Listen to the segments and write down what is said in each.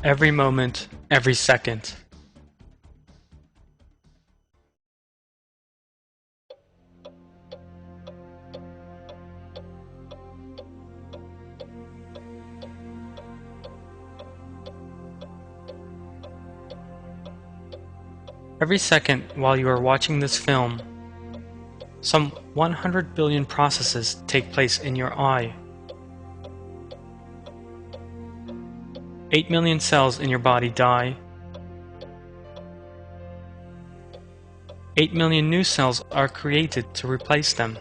every moment, every second. Every second while you are watching this film, some 100 billion processes take place in your eye. 8 million cells in your body die. 8 million new cells are created to replace them.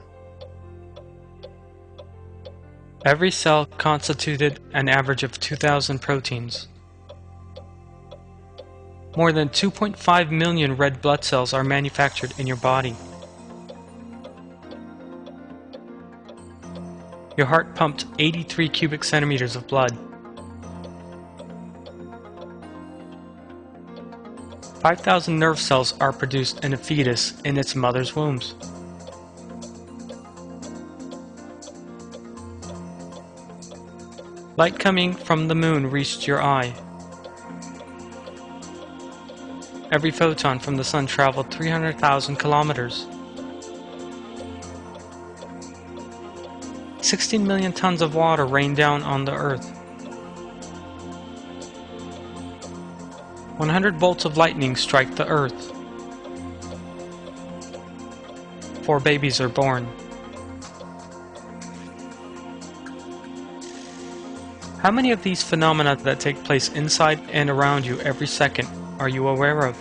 Every cell constituted an average of 2,000 proteins. More than 2.5 million red blood cells are manufactured in your body. Your heart pumped 83 cubic centimeters of blood. 5,000 nerve cells are produced in a fetus in its mother's wombs. Light coming from the moon reached your eye. Every photon from the sun traveled 300,000 kilometers. 16 million tons of water rained down on the earth. 100 bolts of lightning strike the earth. 4 babies are born. How many of these phenomena that take place inside and around you every second are you aware of?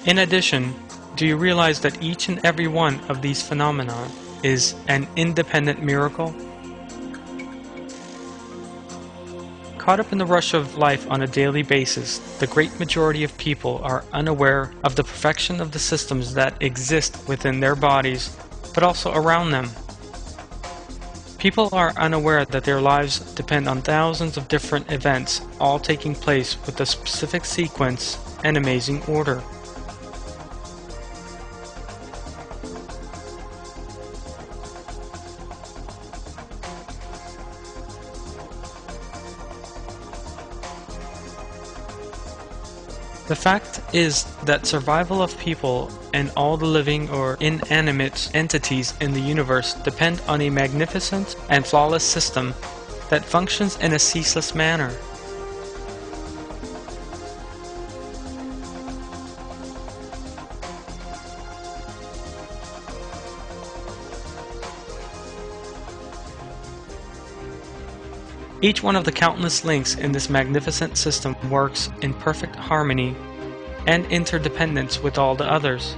In addition, do you realize that each and every one of these phenomena is an independent miracle? Caught up in the rush of life on a daily basis, the great majority of people are unaware of the perfection of the systems that exist within their bodies, but also around them. People are unaware that their lives depend on thousands of different events, all taking place with a specific sequence and amazing order. The fact is that survival of people and all the living or inanimate entities in the universe depend on a magnificent and flawless system that functions in a ceaseless manner. Each one of the countless links in this magnificent system works in perfect harmony and interdependence with all the others.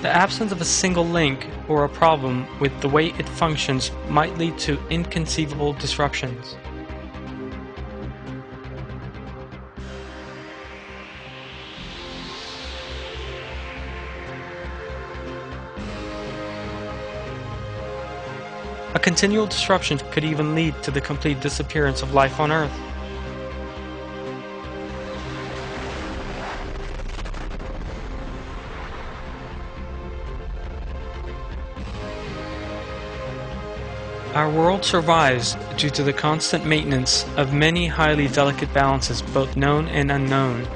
The absence of a single link or a problem with the way it functions might lead to inconceivable disruptions. A continual disruption could even lead to the complete disappearance of life on Earth. Our world survives due to the constant maintenance of many highly delicate balances, both known and unknown.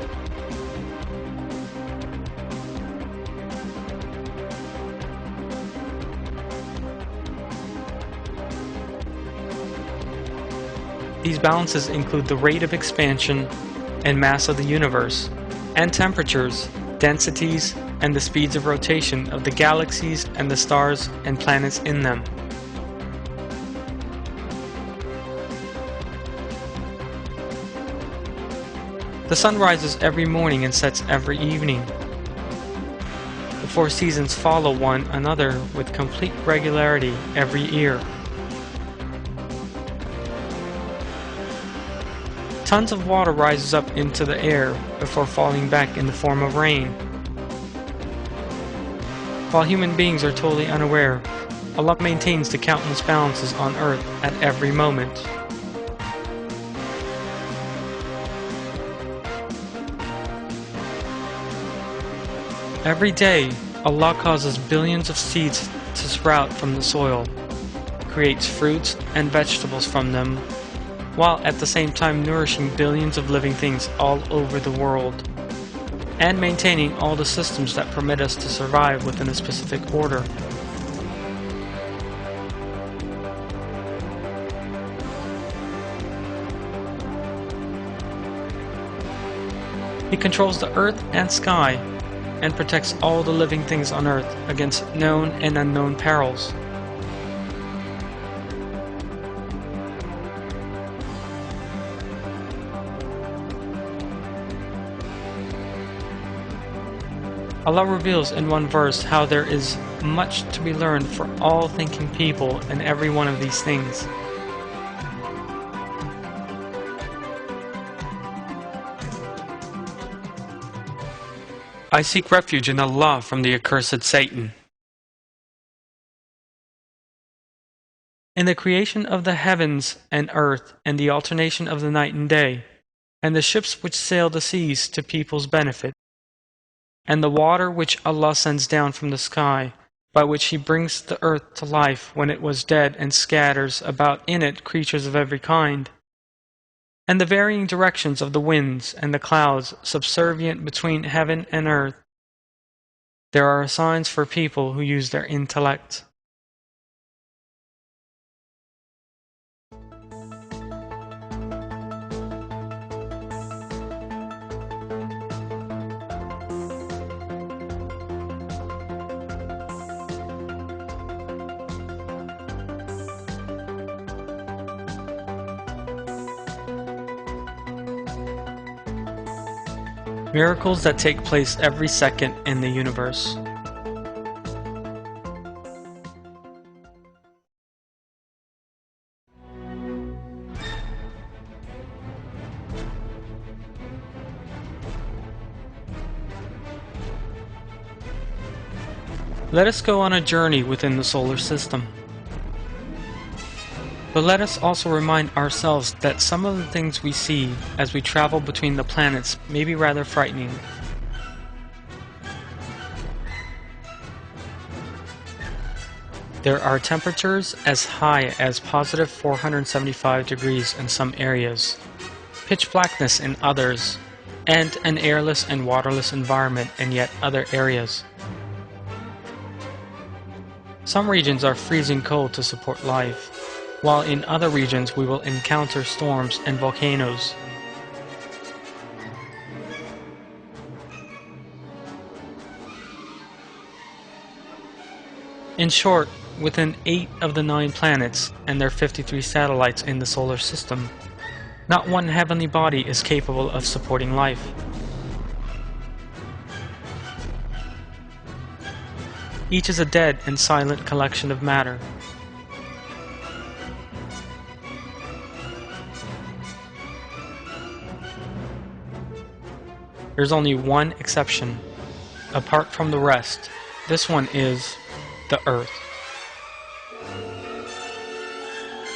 These balances include the rate of expansion and mass of the universe, and temperatures, densities, and the speeds of rotation of the galaxies and the stars and planets in them. The sun rises every morning and sets every evening. The 4 seasons follow one another with complete regularity every year. Tons of water rises up into the air before falling back in the form of rain. While human beings are totally unaware, Allah maintains the countless balances on earth at every moment. Every day, Allah causes billions of seeds to sprout from the soil, creates fruits and vegetables from them, while at the same time nourishing billions of living things all over the world, and maintaining all the systems that permit us to survive within a specific order. He controls the earth and sky, and protects all the living things on earth against known and unknown perils. Allah reveals in one verse how there is much to be learned for all thinking people in every one of these things. I seek refuge in Allah from the accursed Satan. In the creation of the heavens and earth and the alternation of the night and day, and the ships which sail the seas to people's benefit, and the water which Allah sends down from the sky, by which He brings the earth to life when it was dead and scatters about in it creatures of every kind, and the varying directions of the winds and the clouds subservient between heaven and earth. There are signs for people who use their intellect. Miracles that take place every second in the universe. Let us go on a journey within the solar system. But let us also remind ourselves that some of the things we see as we travel between the planets may be rather frightening. There are temperatures as high as positive 475 degrees in some areas, pitch blackness in others, and an airless and waterless environment in yet other areas. Some regions are freezing cold to support life, while in other regions we will encounter storms and volcanoes. In short, within 8 of the 9 planets and their 53 satellites in the solar system, not one heavenly body is capable of supporting life. Each is a dead and silent collection of matter. There's only one exception, apart from the rest. This one is the Earth.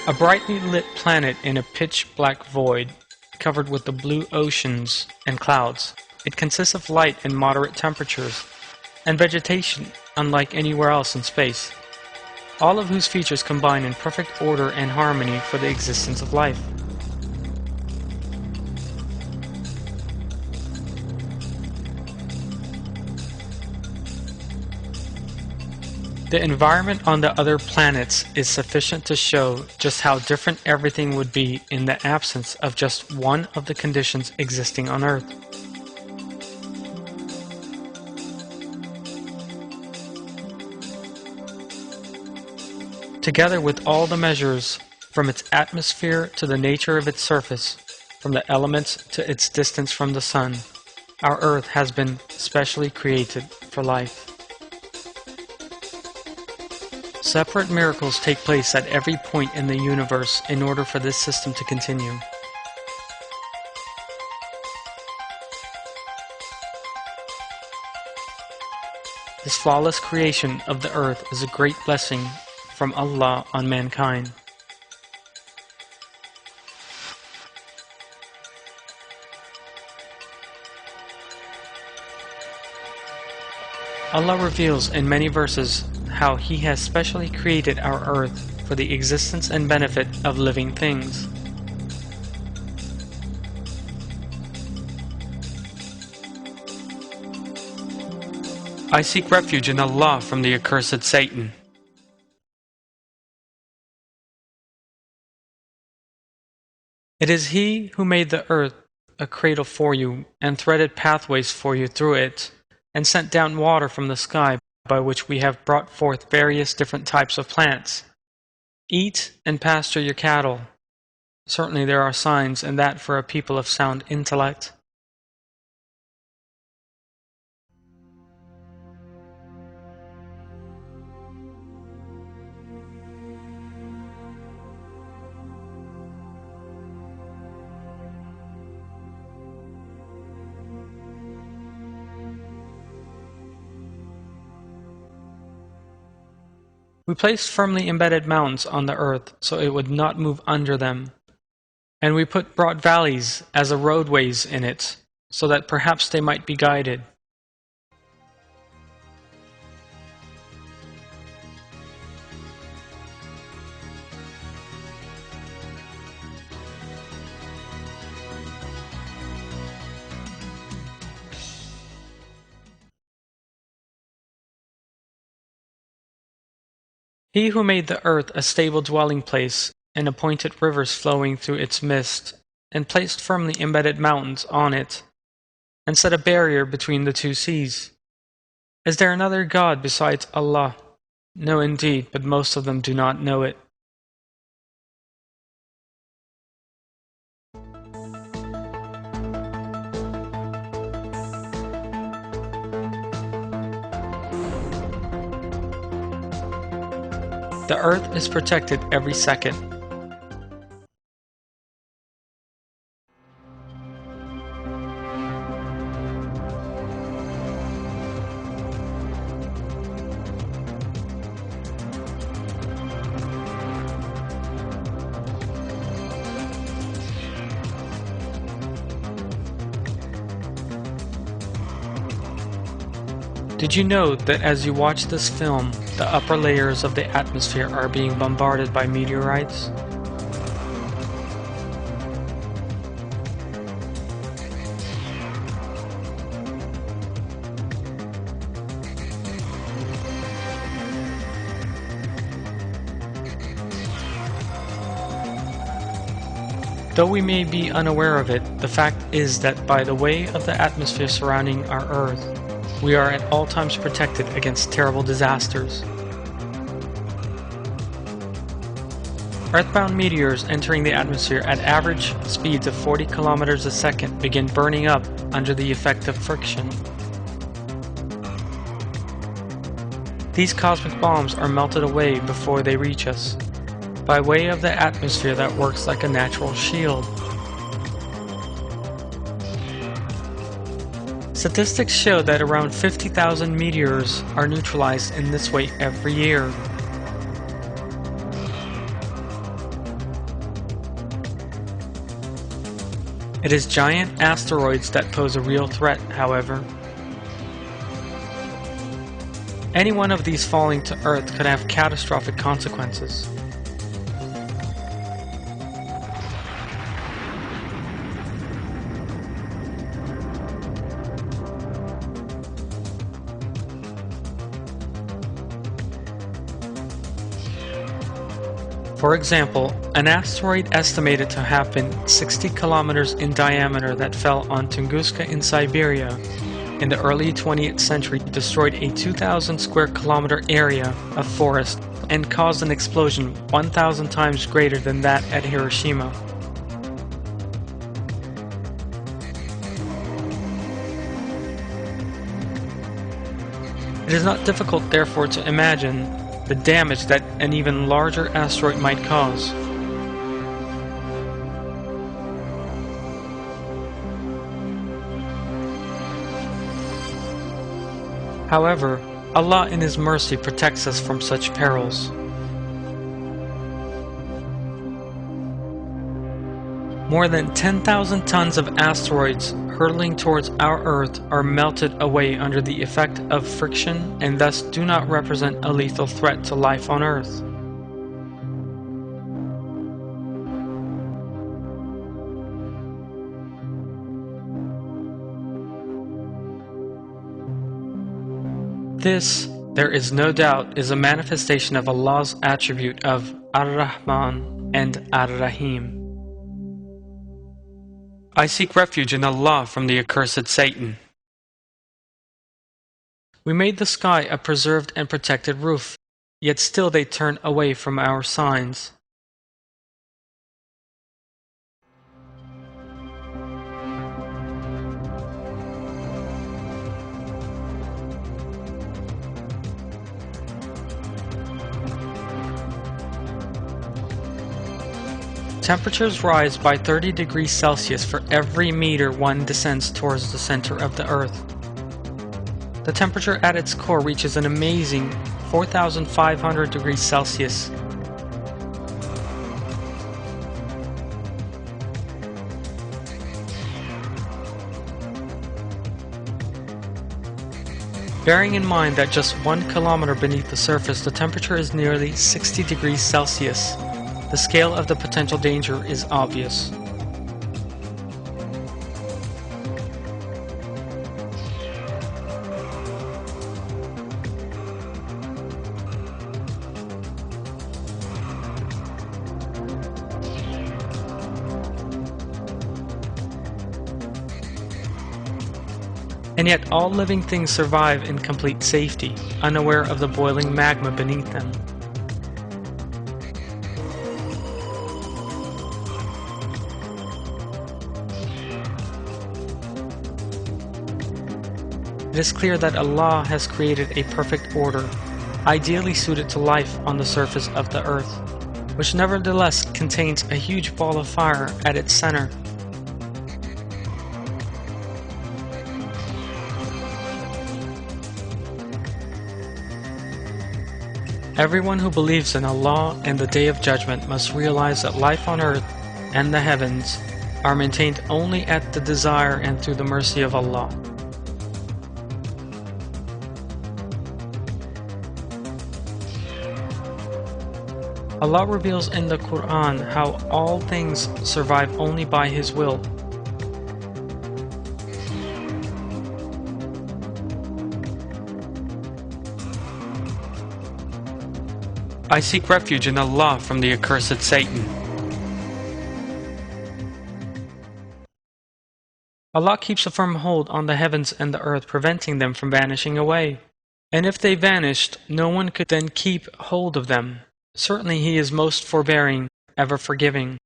A brightly lit planet in a pitch-black void, covered with the blue oceans and clouds. It consists of light and moderate temperatures, and vegetation unlike anywhere else in space, all of whose features combine in perfect order and harmony for the existence of life. The environment on the other planets is sufficient to show just how different everything would be in the absence of just one of the conditions existing on Earth. Together with all the measures, from its atmosphere to the nature of its surface, from the elements to its distance from the sun, our Earth has been specially created for life. Separate miracles take place at every point in the universe in order for this system to continue. This flawless creation of the earth is a great blessing from Allah on mankind. Allah reveals in many verses how He has specially created our earth for the existence and benefit of living things. I seek refuge in Allah from the accursed Satan. It is He who made the earth a cradle for you, and threaded pathways for you through it, and sent down water from the sky, by which we have brought forth various different types of plants. Eat and pasture your cattle. Certainly there are signs in that for a people of sound intellect. We placed firmly embedded mountains on the earth so it would not move under them. And we put broad valleys as a roadways in it, so that perhaps they might be guided. He who made the earth a stable dwelling place, and appointed rivers flowing through its midst, and placed firmly embedded mountains on it, and set a barrier between the two seas. Is there another God besides Allah? No, indeed, but most of them do not know it. The earth is protected every second. Did you know that as you watch this film, the upper layers of the atmosphere are being bombarded by meteorites? Though we may be unaware of it, the fact is that by the way of the atmosphere surrounding our Earth, we are at all times protected against terrible disasters. Earthbound meteors entering the atmosphere at average speeds of 40 kilometers a second begin burning up under the effect of friction. These cosmic bombs are melted away before they reach us, by way of the atmosphere that works like a natural shield. Statistics show that around 50,000 meteors are neutralized in this way every year. It is giant asteroids that pose a real threat, however. Any one of these falling to Earth could have catastrophic consequences. For example, an asteroid estimated to have been 60 kilometers in diameter that fell on Tunguska in Siberia in the early 20th century destroyed a 2,000 square kilometer area of forest and caused an explosion 1,000 times greater than that at Hiroshima. It is not difficult, therefore, to imagine the damage that an even larger asteroid might cause. However, Allah in His mercy protects us from such perils. More than 10,000 tons of asteroids hurtling towards our Earth are melted away under the effect of friction and thus do not represent a lethal threat to life on Earth. This, there is no doubt, is a manifestation of Allah's attribute of Ar-Rahman and Ar-Rahim. I seek refuge in Allah from the accursed Satan. We made the sky a preserved and protected roof, yet still they turn away from our signs. Temperatures rise by 30 degrees Celsius for every meter one descends towards the center of the Earth. The temperature at its core reaches an amazing 4,500 degrees Celsius. Bearing in mind that just 1 kilometer beneath the surface the temperature is nearly 60 degrees Celsius, the scale of the potential danger is obvious. And yet all living things survive in complete safety, unaware of the boiling magma beneath them. It is clear that Allah has created a perfect order, ideally suited to life on the surface of the earth, which nevertheless contains a huge ball of fire at its center. Everyone who believes in Allah and the Day of Judgment must realize that life on earth and the heavens are maintained only at the desire and through the mercy of Allah. Allah reveals in the Quran how all things survive only by His will. I seek refuge in Allah from the accursed Satan. Allah keeps a firm hold on the heavens and the earth, preventing them from vanishing away. And if they vanished, no one could then keep hold of them. Certainly He is most forbearing, ever forgiving.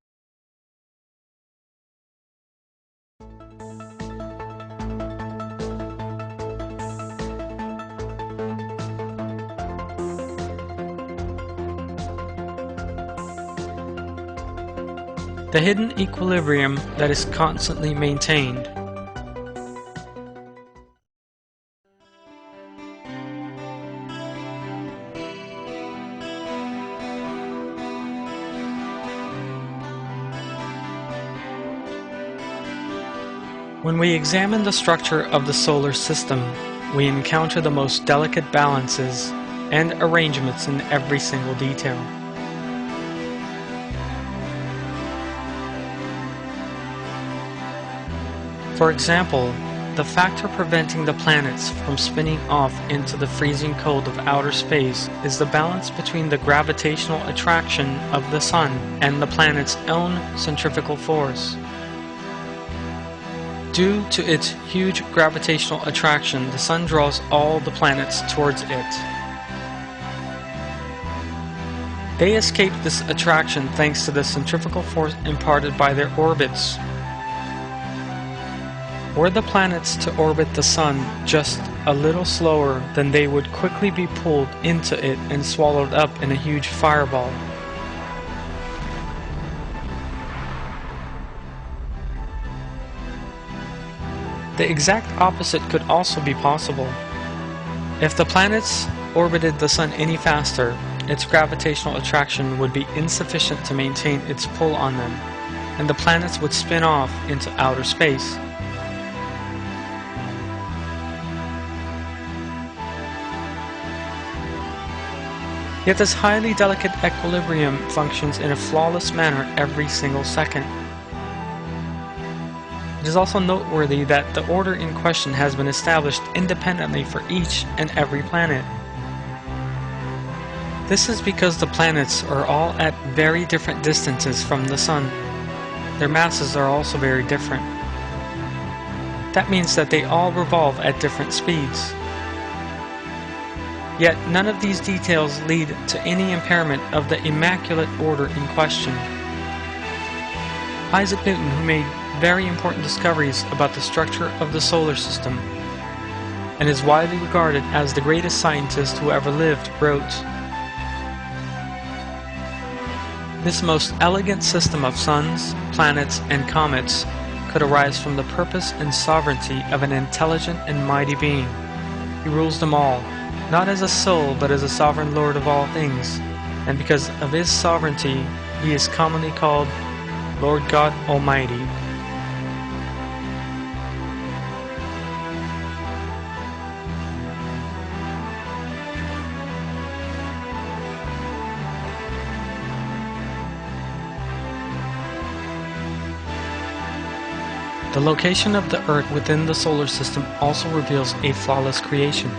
The hidden equilibrium that is constantly maintained. When we examine the structure of the solar system, we encounter the most delicate balances and arrangements in every single detail. For example, the factor preventing the planets from spinning off into the freezing cold of outer space is the balance between the gravitational attraction of the Sun and the planet's own centrifugal force. Due to its huge gravitational attraction, the Sun draws all the planets towards it. They escape this attraction thanks to the centrifugal force imparted by their orbits. Were the planets to orbit the Sun just a little slower, then they would quickly be pulled into it and swallowed up in a huge fireball. The exact opposite could also be possible. If the planets orbited the Sun any faster, its gravitational attraction would be insufficient to maintain its pull on them. and the planets would spin off into outer space. Yet this highly delicate equilibrium functions in a flawless manner every single second. It is also noteworthy that the order in question has been established independently for each and every planet. This is because the planets are all at very different distances from the Sun. Their masses are also very different. That means that they all revolve at different speeds. Yet none of these details lead to any impairment of the immaculate order in question. Isaac Newton, who made very important discoveries about the structure of the solar system, and is widely regarded as the greatest scientist who ever lived, wrote, "This most elegant system of suns, planets, and comets could arise from the purpose and sovereignty of an intelligent and mighty being. He rules them all, not as a soul but as a sovereign Lord of all things, and because of his sovereignty he is commonly called Lord God Almighty." The location of the Earth within the solar system also reveals a flawless creation.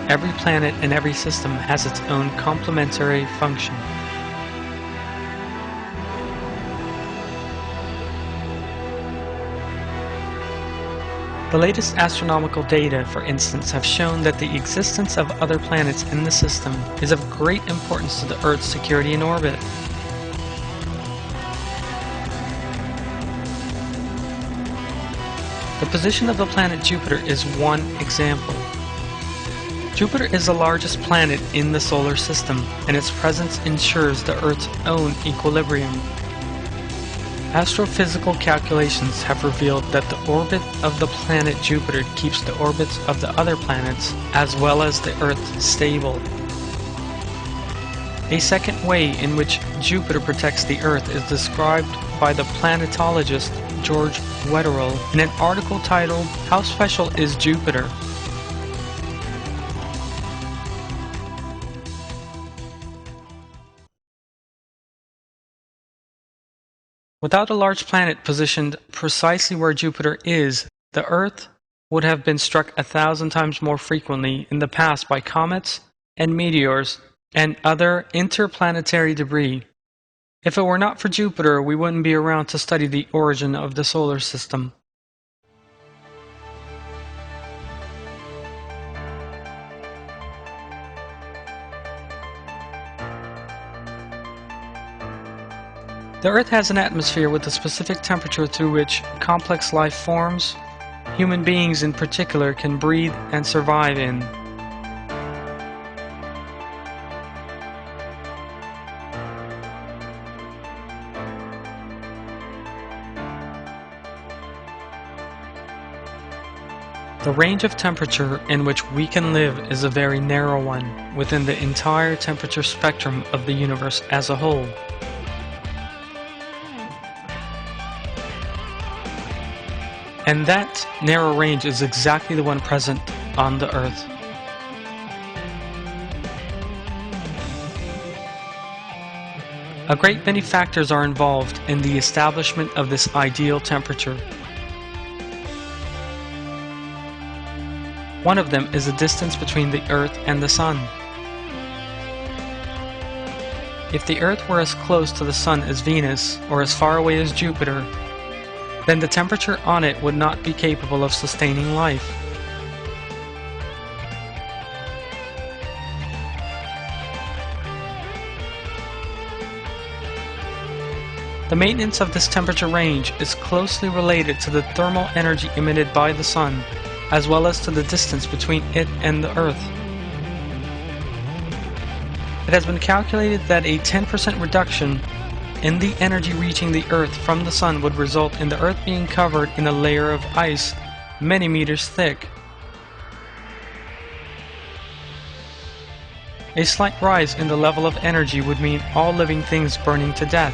Every planet and every system has its own complementary function. The latest astronomical data, for instance, have shown that the existence of other planets in the system is of great importance to the Earth's security in orbit. The position of the planet Jupiter is one example. Jupiter is the largest planet in the solar system, and its presence ensures the Earth's own equilibrium. Astrophysical calculations have revealed that the orbit of the planet Jupiter keeps the orbits of the other planets, as well as the Earth, stable. A second way in which Jupiter protects the Earth is described by the planetologist George Wetherell in an article titled, "How Special is Jupiter?" Without a large planet positioned precisely where Jupiter is, the Earth would have been struck 1,000 times more frequently in the past by comets and meteors and other interplanetary debris. If it were not for Jupiter, we wouldn't be around to study the origin of the solar system. The Earth has an atmosphere with a specific temperature through which complex life forms, human beings in particular, can breathe and survive in. The range of temperature in which we can live is a very narrow one within the entire temperature spectrum of the universe as a whole. And that narrow range is exactly the one present on the Earth. A great many factors are involved in the establishment of this ideal temperature. One of them is the distance between the Earth and the Sun. If the Earth were as close to the Sun as Venus, or as far away as Jupiter, then the temperature on it would not be capable of sustaining life. The maintenance of this temperature range is closely related to the thermal energy emitted by the Sun, as well as to the distance between it and the Earth. It has been calculated that a 10% reduction in the energy reaching the Earth from the Sun would result in the Earth being covered in a layer of ice many meters thick. A slight rise in the level of energy would mean all living things burning to death.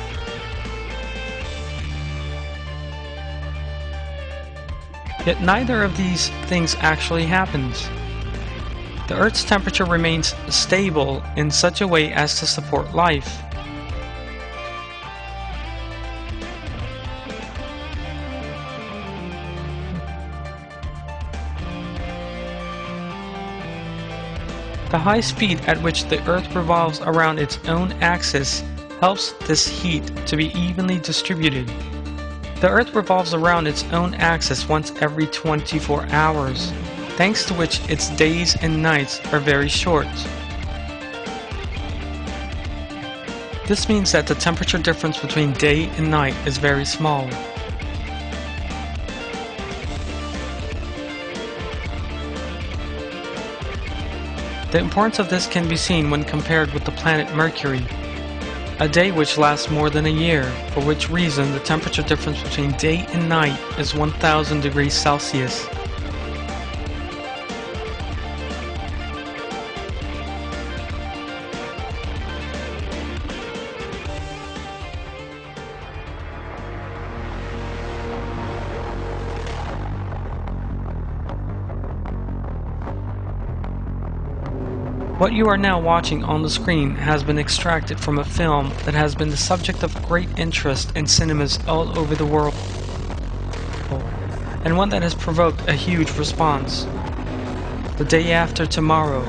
Yet neither of these things actually happens. The Earth's temperature remains stable in such a way as to support life. The high speed at which the Earth revolves around its own axis helps this heat to be evenly distributed. The Earth revolves around its own axis once every 24 hours, thanks to which its days and nights are very short. This means that the temperature difference between day and night is very small. The importance of this can be seen when compared with the planet Mercury, a day which lasts more than a year, for which reason the temperature difference between day and night is 1000 degrees Celsius. What you are now watching on the screen has been extracted from a film that has been the subject of great interest in cinemas all over the world, and one that has provoked a huge response. The Day After Tomorrow.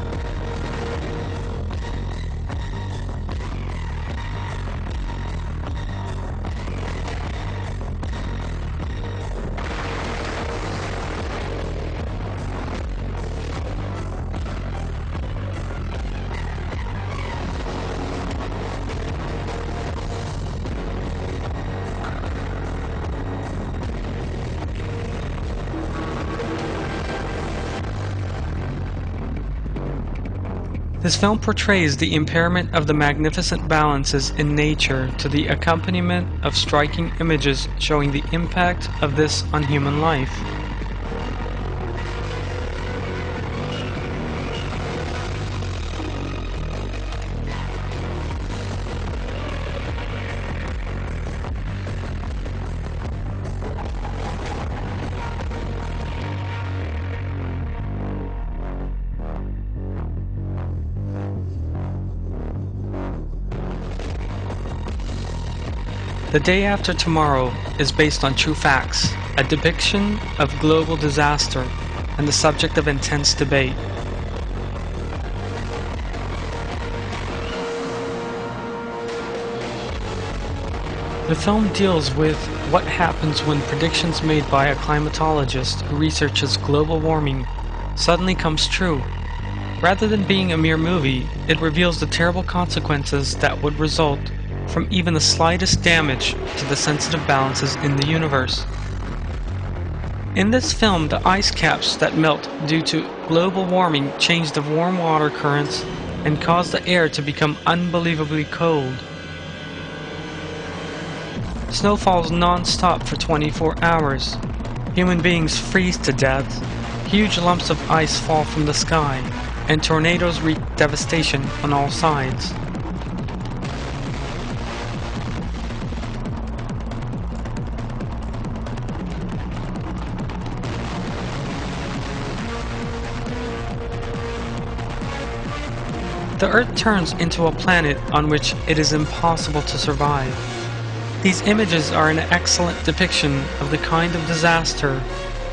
This film portrays the impairment of the magnificent balances in nature to the accompaniment of striking images showing the impact of this on human life. The Day After Tomorrow is based on true facts, a depiction of global disaster, and the subject of intense debate. The film deals with what happens when predictions made by a climatologist who researches global warming suddenly comes true. Rather than being a mere movie, it reveals the terrible consequences that would result from even the slightest damage to the sensitive balances in the universe. In this film, the ice caps that melt due to global warming change the warm water currents and cause the air to become unbelievably cold. Snow falls non-stop for 24 hours. Human beings freeze to death. Huge lumps of ice fall from the sky, and tornadoes wreak devastation on all sides. The Earth turns into a planet on which it is impossible to survive. These images are an excellent depiction of the kind of disaster,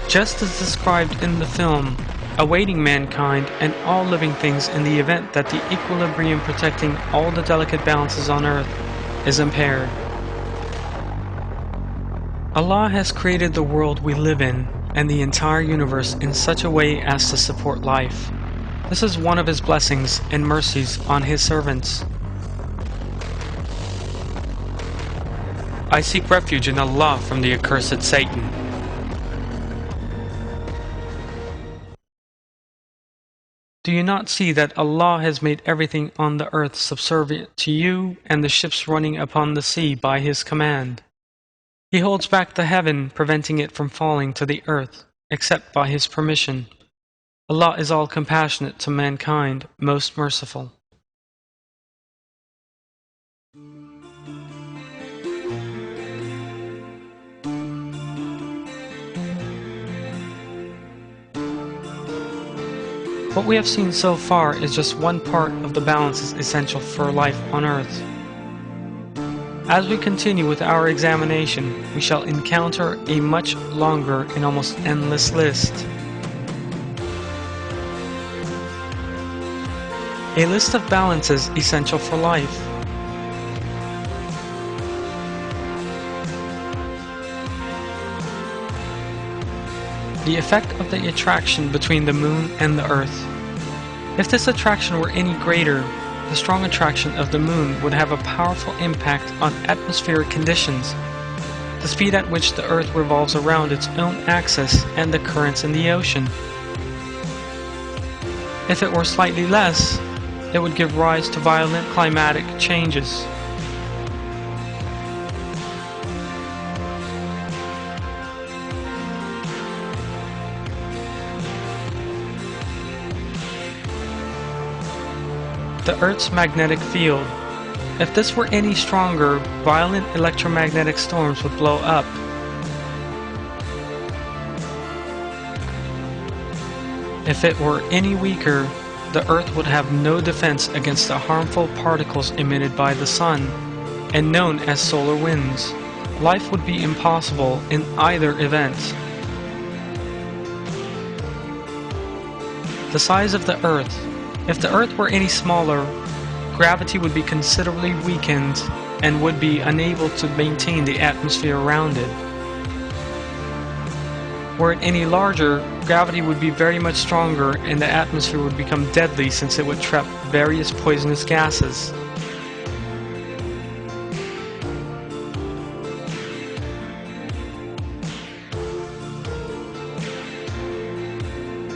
just as described in the film, awaiting mankind and all living things in the event that the equilibrium protecting all the delicate balances on Earth is impaired. Allah has created the world we live in and the entire universe in such a way as to support life. This is one of His blessings and mercies on His servants. I seek refuge in Allah from the accursed Satan. Do you not see that Allah has made everything on the earth subservient to you and the ships running upon the sea by His command? He holds back the heaven, preventing it from falling to the earth, except by His permission. Allah is all compassionate to mankind, most merciful. What we have seen so far is just one part of the balances essential for life on Earth. As we continue with our examination, we shall encounter a much longer and almost endless list. A list of balances essential for life. The effect of the attraction between the Moon and the Earth. If this attraction were any greater, the strong attraction of the Moon would have a powerful impact on atmospheric conditions, the speed at which the Earth revolves around its own axis, and the currents in the ocean. If it were slightly less, it would give rise to violent climatic changes. The Earth's magnetic field. If this were any stronger, violent electromagnetic storms would blow up. If it were any weaker, the Earth would have no defense against the harmful particles emitted by the Sun, and known as solar winds. Life would be impossible in either event. The size of the Earth. If the Earth were any smaller, gravity would be considerably weakened and would be unable to maintain the atmosphere around it. Were it any larger, gravity would be very much stronger and the atmosphere would become deadly since it would trap various poisonous gases.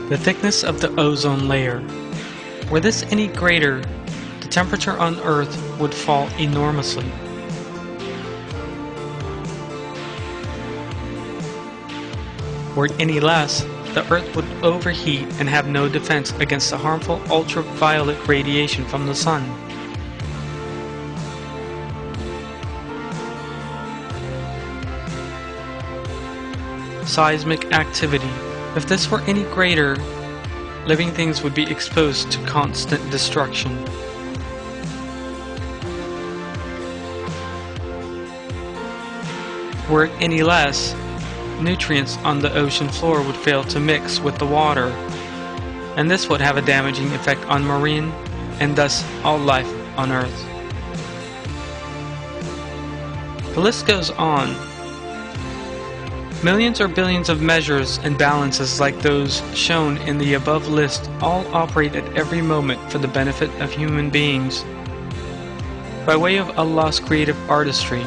The thickness of the ozone layer. Were this any greater, the temperature on Earth would fall enormously. Were it any less, the Earth would overheat and have no defense against the harmful ultraviolet radiation from the Sun. Seismic activity. If this were any greater, living things would be exposed to constant destruction. Were it any less, nutrients on the ocean floor would fail to mix with the water, and this would have a damaging effect on marine and thus all life on Earth. The list goes on. Millions or billions of measures and balances like those shown in the above list all operate at every moment for the benefit of human beings. By way of Allah's creative artistry,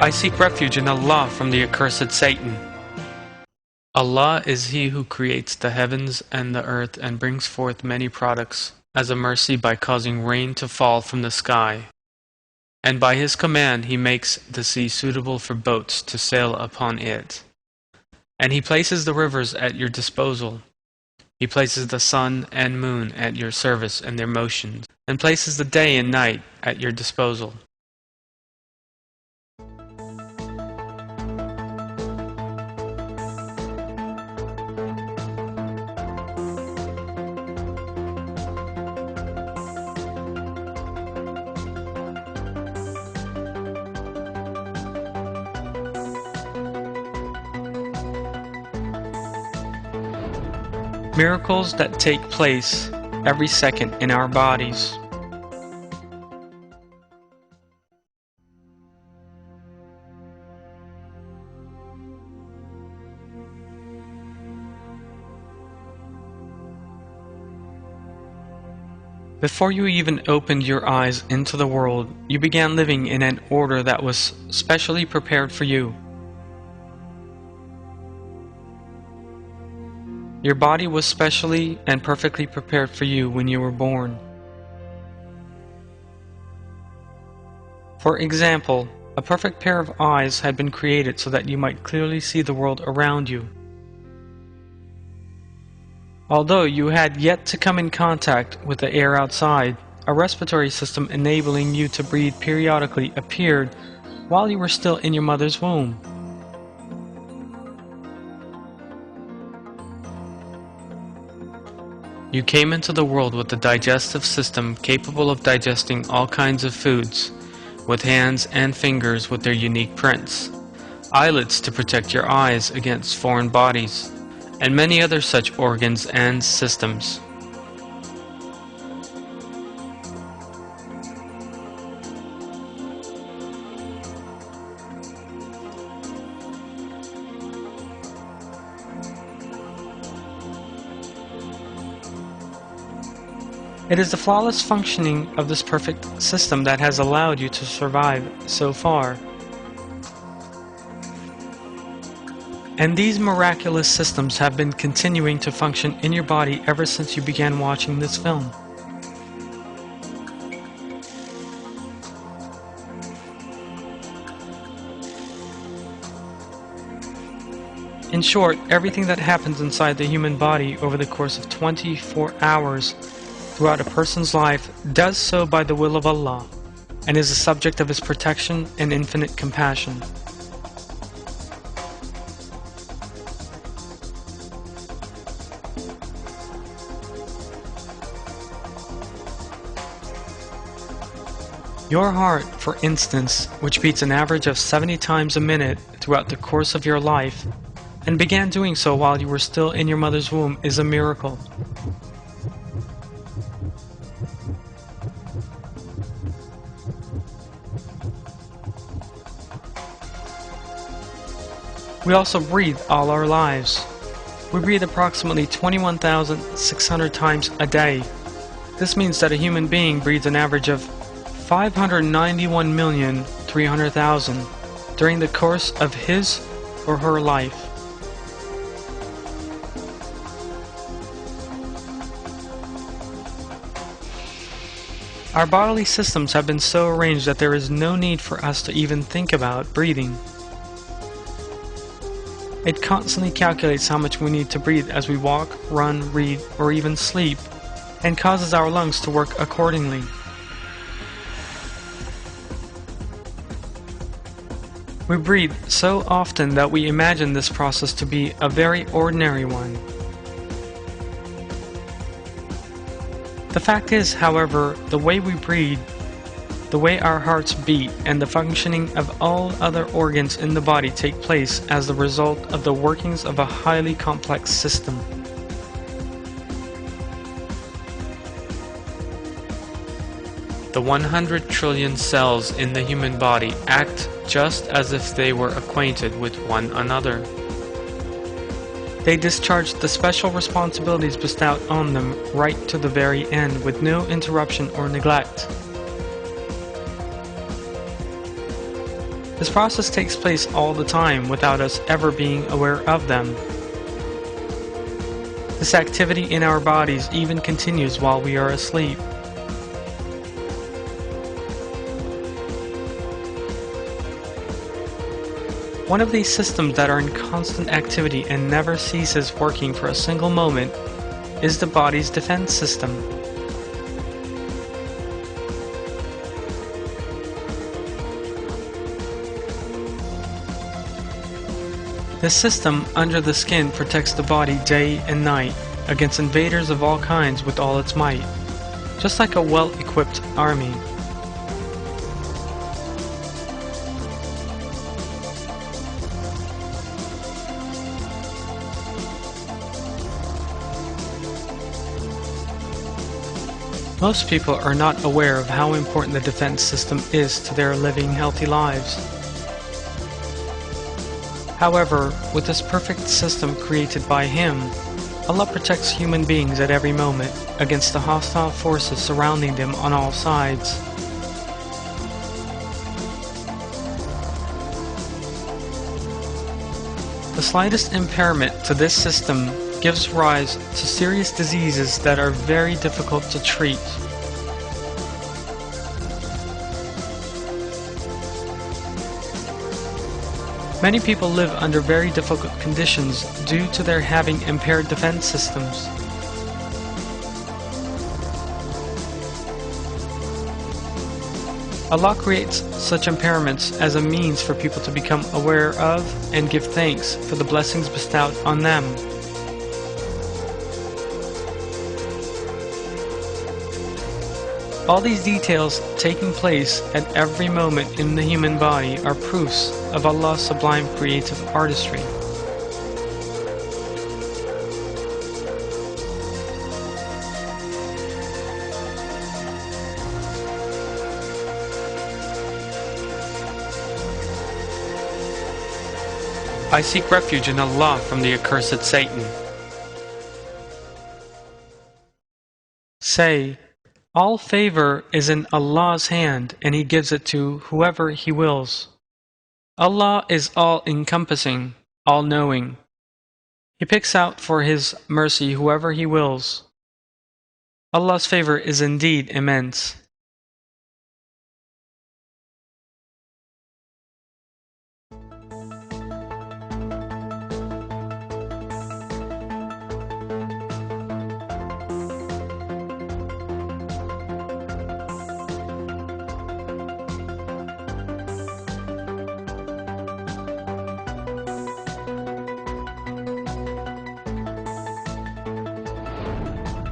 I seek refuge in Allah from the accursed Satan. Allah is He who creates the heavens and the earth and brings forth many products as a mercy by causing rain to fall from the sky. And by His command He makes the sea suitable for boats to sail upon it. And He places the rivers at your disposal. He places the sun and moon at your service and their motions, and places the day and night at your disposal. Miracles that take place every second in our bodies. Before you even opened your eyes into the world, you began living in an order that was specially prepared for you. Your body was specially and perfectly prepared for you when you were born. For example, a perfect pair of eyes had been created so that you might clearly see the world around you. Although you had yet to come in contact with the air outside, a respiratory system enabling you to breathe periodically appeared while you were still in your mother's womb. You came into the world with a digestive system capable of digesting all kinds of foods, with hands and fingers with their unique prints, eyelids to protect your eyes against foreign bodies, and many other such organs and systems. It is the flawless functioning of this perfect system that has allowed you to survive so far. And these miraculous systems have been continuing to function in your body ever since you began watching this film. In short, everything that happens inside the human body over the course of 24 hours throughout a person's life does so by the will of Allah, and is a subject of His protection and infinite compassion. Your heart, for instance, which beats an average of 70 times a minute throughout the course of your life, and began doing so while you were still in your mother's womb, is a miracle. We also breathe all our lives. We breathe approximately 21,600 times a day. This means that a human being breathes an average of 591,300,000 during the course of his or her life. Our bodily systems have been so arranged that there is no need for us to even think about breathing. It constantly calculates how much we need to breathe as we walk, run, read, or even sleep, and causes our lungs to work accordingly. We breathe so often that we imagine this process to be a very ordinary one. The fact is, however, the way we breathe, the way our hearts beat, and the functioning of all other organs in the body take place as the result of the workings of a highly complex system. The 100 trillion cells in the human body act just as if they were acquainted with one another. They discharge the special responsibilities bestowed on them right to the very end with no interruption or neglect. This process takes place all the time without us ever being aware of them. This activity in our bodies even continues while we are asleep. One of these systems that are in constant activity and never ceases working for a single moment is the body's defense system. This system under the skin protects the body day and night against invaders of all kinds with all its might, just like a well-equipped army. Most people are not aware of how important the defense system is to their living healthy lives. However, with this perfect system created by Him, Allah protects human beings at every moment against the hostile forces surrounding them on all sides. The slightest impairment to this system gives rise to serious diseases that are very difficult to treat. Many people live under very difficult conditions due to their having impaired defense systems. Allah creates such impairments as a means for people to become aware of and give thanks for the blessings bestowed on them. All these details taking place at every moment in the human body are proofs of Allah's sublime creative artistry. I seek refuge in Allah from the accursed Satan. Say, all favor is in Allah's hand, and He gives it to whoever He wills. Allah is all-encompassing, all-knowing. He picks out for His mercy whoever He wills. Allah's favor is indeed immense.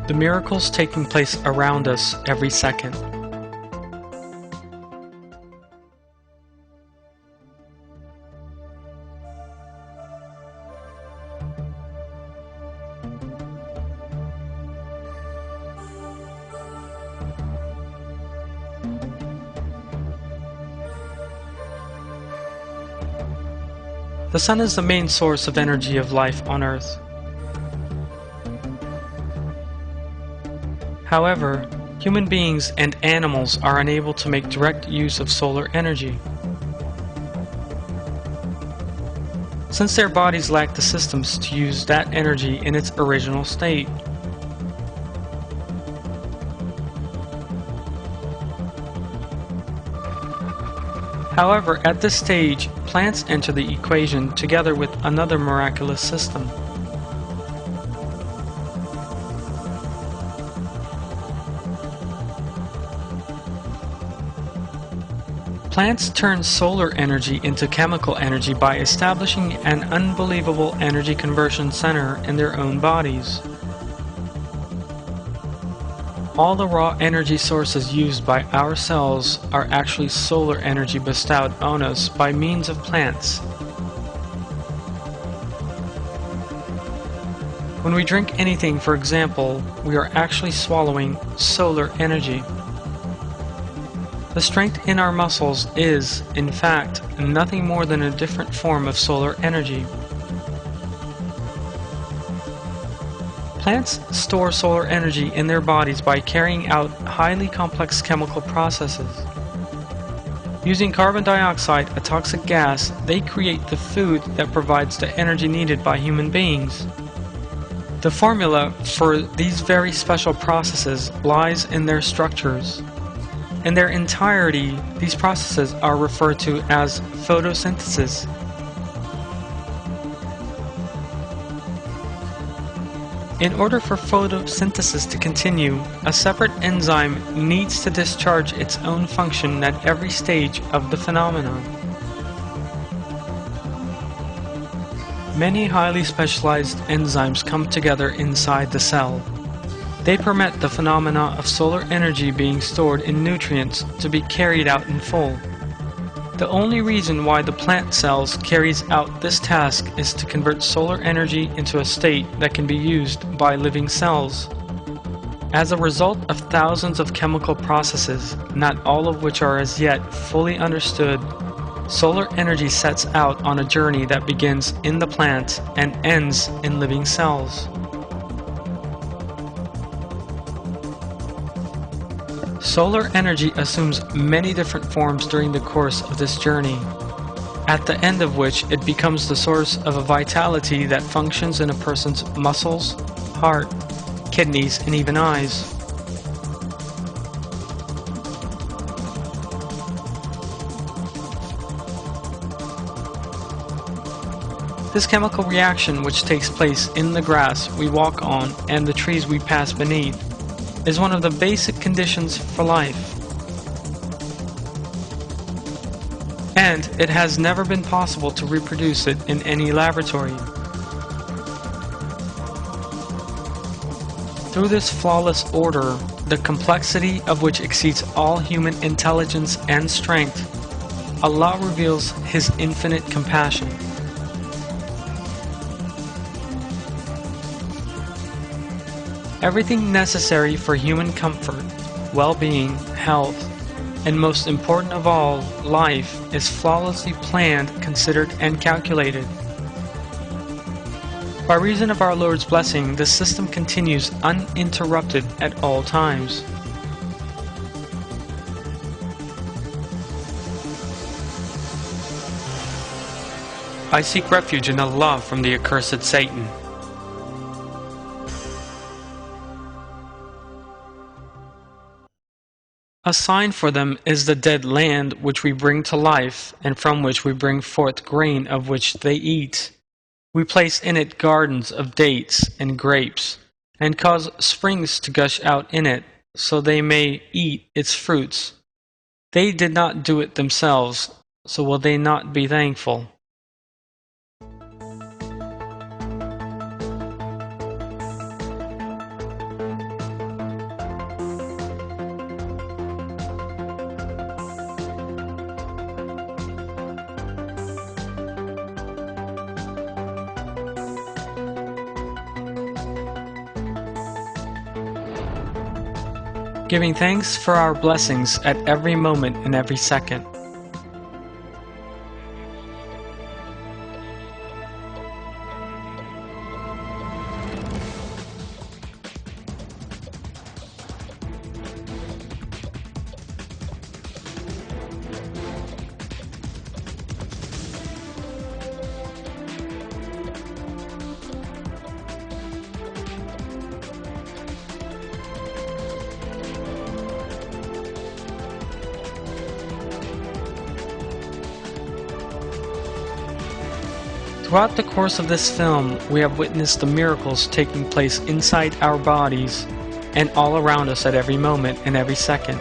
The miracles taking place around us every second. The sun is the main source of energy of life on Earth. However, human beings and animals are unable to make direct use of solar energy. Since their bodies lack the systems to use that energy in its original state. However, at this stage, plants enter the equation together with another miraculous system. Plants turn solar energy into chemical energy by establishing an unbelievable energy conversion center in their own bodies. All the raw energy sources used by our cells are actually solar energy bestowed on us by means of plants. When we drink anything, for example, we are actually swallowing solar energy. The strength in our muscles is, in fact, nothing more than a different form of solar energy. Plants store solar energy in their bodies by carrying out highly complex chemical processes. Using carbon dioxide, a toxic gas, they create the food that provides the energy needed by human beings. The formula for these very special processes lies in their structures. In their entirety, these processes are referred to as photosynthesis. In order for photosynthesis to continue, a separate enzyme needs to discharge its own function at every stage of the phenomenon. Many highly specialized enzymes come together inside the cell. They permit the phenomena of solar energy being stored in nutrients to be carried out in full. The only reason why the plant cells carries out this task is to convert solar energy into a state that can be used by living cells. As a result of thousands of chemical processes, not all of which are as yet fully understood, solar energy sets out on a journey that begins in the plant and ends in living cells. Solar energy assumes many different forms during the course of this journey, at the end of which it becomes the source of a vitality that functions in a person's muscles, heart, kidneys, and even eyes. This chemical reaction, which takes place in the grass we walk on and the trees we pass beneath, is one of the basic conditions for life. And it has never been possible to reproduce it in any laboratory. Through this flawless order, the complexity of which exceeds all human intelligence and strength, Allah reveals His infinite compassion. Everything necessary for human comfort, well-being, health, and most important of all, life, is flawlessly planned, considered, and calculated. By reason of our Lord's blessing, this system continues uninterrupted at all times. I seek refuge in Allah from the accursed Satan. A sign for them is the dead land which we bring to life, and from which we bring forth grain of which they eat. We place in it gardens of dates and grapes, and cause springs to gush out in it, so they may eat its fruits. They did not do it themselves, so will they not be thankful? Giving thanks for our blessings at every moment and every second. Throughout the course of this film, we have witnessed the miracles taking place inside our bodies and all around us at every moment and every second.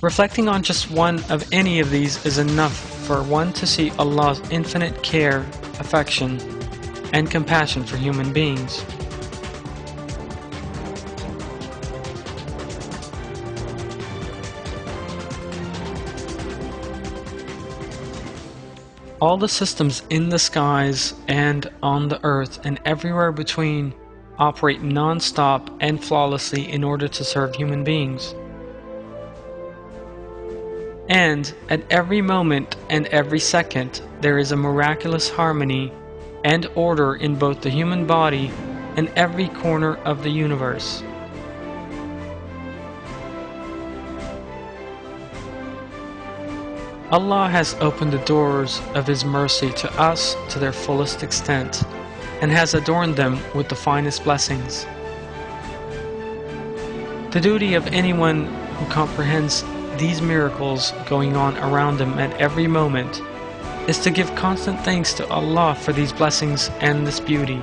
Reflecting on just one of any of these is enough for one to see Allah's infinite care, affection, and compassion for human beings. All the systems in the skies and on the earth and everywhere between operate non-stop and flawlessly in order to serve human beings. And at every moment and every second, there is a miraculous harmony and order in both the human body and every corner of the universe. Allah has opened the doors of His mercy to us to their fullest extent, and has adorned them with the finest blessings. The duty of anyone who comprehends these miracles going on around them at every moment is to give constant thanks to Allah for these blessings and this beauty.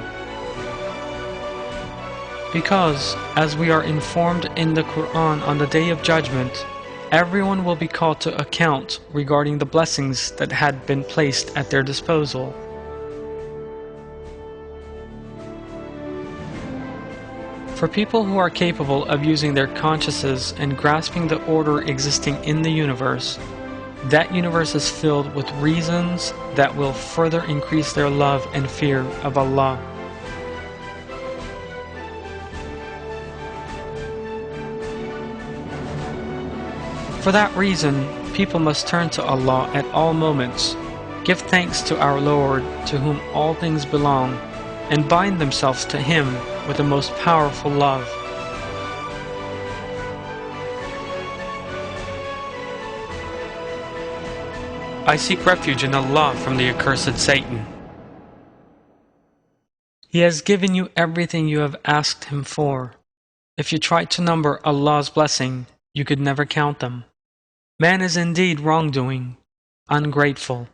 Because, as we are informed in the Quran, on the Day of Judgment, everyone will be called to account regarding the blessings that had been placed at their disposal. For people who are capable of using their consciences and grasping the order existing in the universe, that universe is filled with reasons that will further increase their love and fear of Allah. For that reason, people must turn to Allah at all moments, give thanks to our Lord, to whom all things belong, and bind themselves to Him with the most powerful love. I seek refuge in Allah from the accursed Satan. He has given you everything you have asked Him for. If you tried to number Allah's blessing, you could never count them. Man is indeed wrongdoing, ungrateful.